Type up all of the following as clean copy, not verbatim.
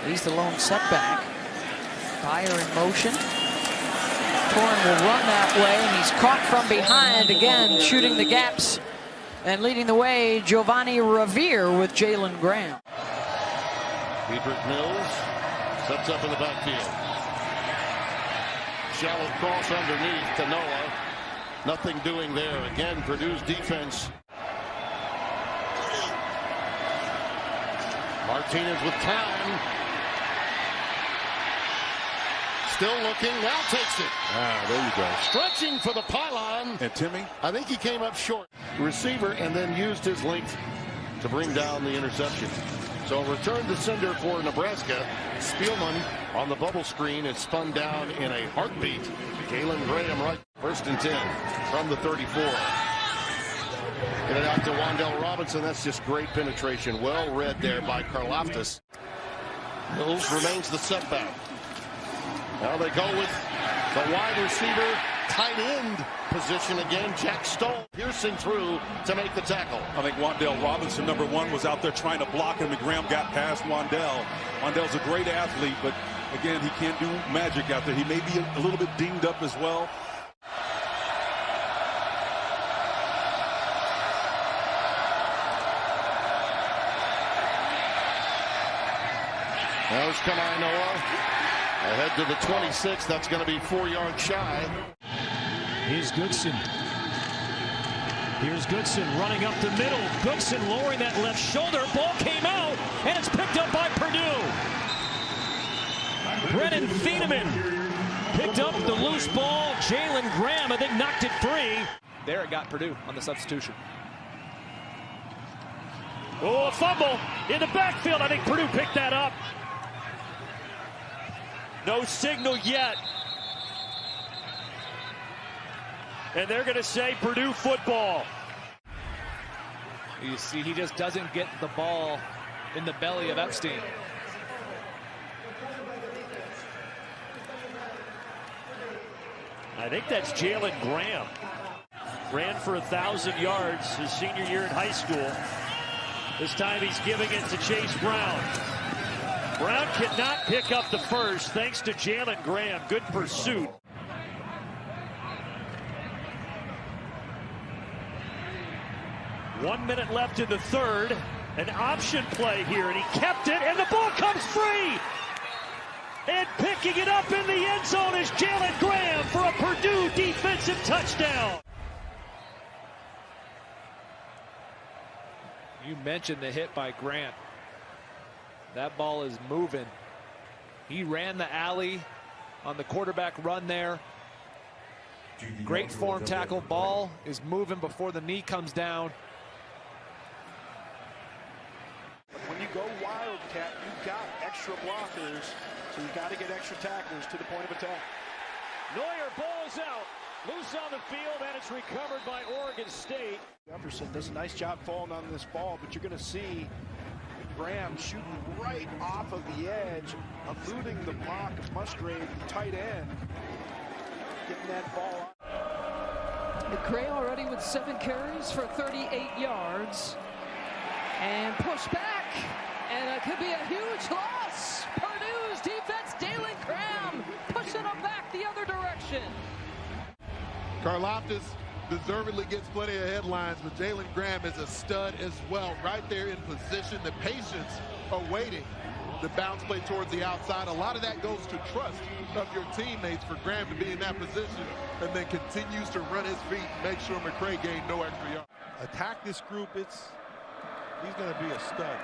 He's the lone setback. Dyer in motion. Torn will run that way, and he's caught from behind again, shooting the gaps and leading the way. Giovanni Revere with Jalen Graham. Hebert Mills sets up in the backfield. Shallow cross underneath to Noah. Nothing doing there. Again, Purdue's defense. Martinez with time. Still looking, now takes it. There you go. Stretching for the pylon. And Timmy? I think he came up short. Receiver, and then used his length to bring down the interception. So return to sender for Nebraska. Spielman on the bubble screen is spun down in a heartbeat. Jalen Graham right. 1st and 10 from the 34. Get it out to Wan'Dale Robinson. That's just great penetration. Well read there by Karlaftis. Mills remains the setback. Now they go with the wide receiver, tight end position again. Jack Stoll piercing through to make the tackle. I think Wan'Dale Robinson, number 1, was out there trying to block him, and Graham got past Wan'Dale. Wan'Dale's a great athlete, but again, he can't do magic out there. He may be a little bit dinged up as well. There's Kamai Noah. Ahead to the 26. That's going to be 4 yards shy. Here's Goodson. Here's Goodson running up the middle. Goodson lowering that left shoulder. Ball came out, and it's picked up by Purdue. Brennan Thieneman picked up the loose ball. Jalen Graham, I think, knocked it free. There it got Purdue on the substitution. Oh, a fumble in the backfield. I think Purdue picked that up. No signal yet. And they're going to say Purdue football. You see, he just doesn't get the ball in the belly of Epstein. I think that's Jalen Graham. Ran for 1,000 yards his senior year in high school. This time he's giving it to Chase Brown. Brown cannot pick up the first thanks to Jalen Graham. Good pursuit. One minute left in the third. An option play here, and he kept it, and the ball comes free. And picking it up in the end zone is Jalen Graham for a Purdue defensive touchdown. You mentioned the hit by Grant. That ball is moving. He ran the alley on the quarterback run there. Great form tackle. Ball is moving before the knee comes down. When you go Wildcat, you've got extra blockers, so you got to get extra tacklers to the point of attack. Neuer balls out. Loose on the field, and it's recovered by Oregon State. Jefferson does a nice job falling on this ball, but you're going to see Graham shooting right off of the edge, eluding the block of Musgrave, the tight end, getting that ball out. McCray already with 7 carries for 38 yards. And push back, and it could be a huge loss. Purdue's defense, Jalen Graham, pushing them back the other direction. Karlaftis deservedly gets plenty of headlines, but Jalen Graham is a stud as well. Right there in position, the patience awaiting the bounce play towards the outside. A lot of that goes to trust of your teammates for Graham to be in that position, and then continues to run his feet and make sure McCray gained no extra yards. Attack this group, he's going to be a stud.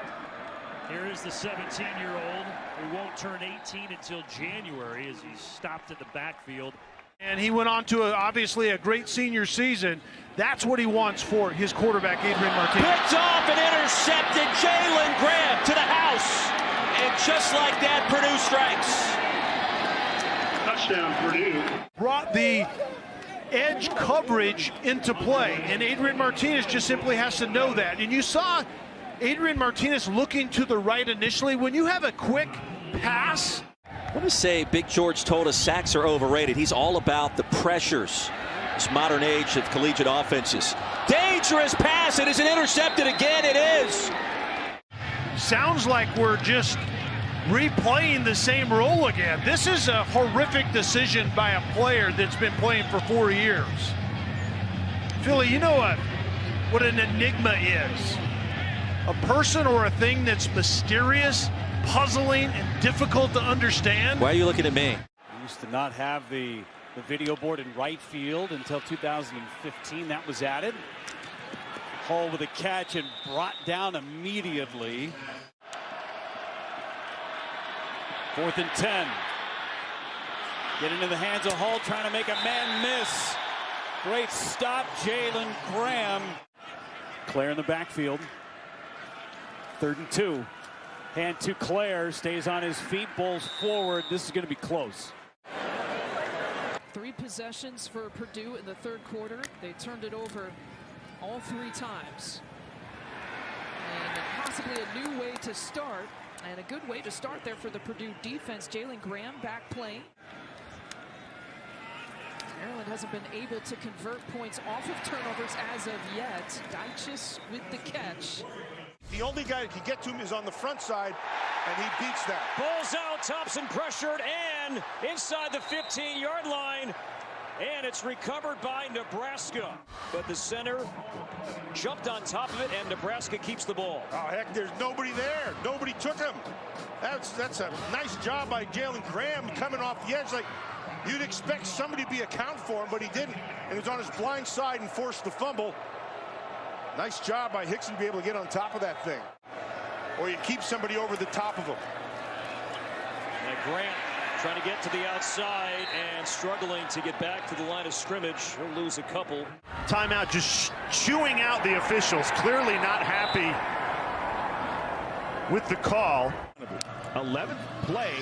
Here is the 17-year-old who won't turn 18 until January as he's stopped in the backfield. And he went on to obviously a great senior season. That's what he wants for his quarterback, Adrian Martinez. Picked off and intercepted. Jalen Graham to the house. And just like that, Purdue strikes. Touchdown, Purdue. Brought the edge coverage into play, and Adrian Martinez just simply has to know that. And you saw Adrian Martinez looking to the right initially. When you have a quick pass, I want to say Big George told us sacks are overrated. He's all about the pressures. This modern age of collegiate offenses. Dangerous pass. It is intercepted again. It is. sounds like we're just replaying the same role again. This is a horrific decision by a player that's been playing for 4 years. Philly, you know what an enigma is? A person or a thing that's mysterious, puzzling, and difficult to understand. Why are you looking at me? We used to not have the video board in right field until 2015. That was added. Hall with a catch and brought down immediately. 4th and 10. Get into the hands of Hall, trying to make a man miss. Great stop, Jalen Graham. Claire in the backfield. 3rd and 2. Hand to Claire, stays on his feet, bowls forward. This is going to be close. 3 possessions for Purdue in the 3rd quarter. They turned it over all 3 times. And possibly a new way to start, and a good way to start there for the Purdue defense. Jalen Graham back playing. Maryland hasn't been able to convert points off of turnovers as of yet. Deichis with the catch. The only guy that can get to him is on the front side, and he beats that. Ball's out, Thompson pressured, and inside the 15-yard line. And it's recovered by Nebraska. But the center jumped on top of it, and Nebraska keeps the ball. Oh, heck, there's nobody there. Nobody took him. That's a nice job by Jalen Graham coming off the edge. Like, you'd expect somebody to be accounted for him, but he didn't. And he was on his blind side and forced the fumble. Nice job by Hickson to be able to get on top of that thing. Or you keep somebody over the top of him. And Grant trying to get to the outside and struggling to get back to the line of scrimmage. He'll lose a couple. Timeout, just chewing out the officials. Clearly not happy with the call. 11th play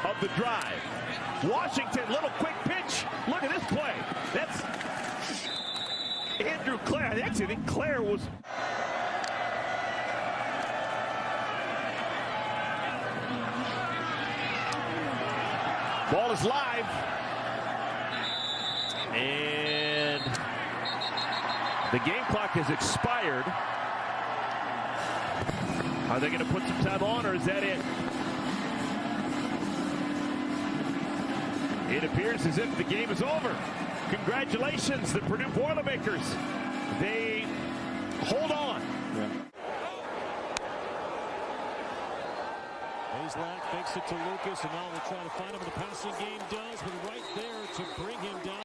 of the drive. Washington, little quick pitch. Look at this play. That's Andrew Clare. I actually think Clare was. Ball is live. And the game clock has expired. Are they going to put some time on, or is that it? It appears as if the game is over. Congratulations, the Purdue Boilermakers. They hold on. Bazelak fakes it to Lucas, and now we're trying to find him in the passing game. Does, but right there to bring him down.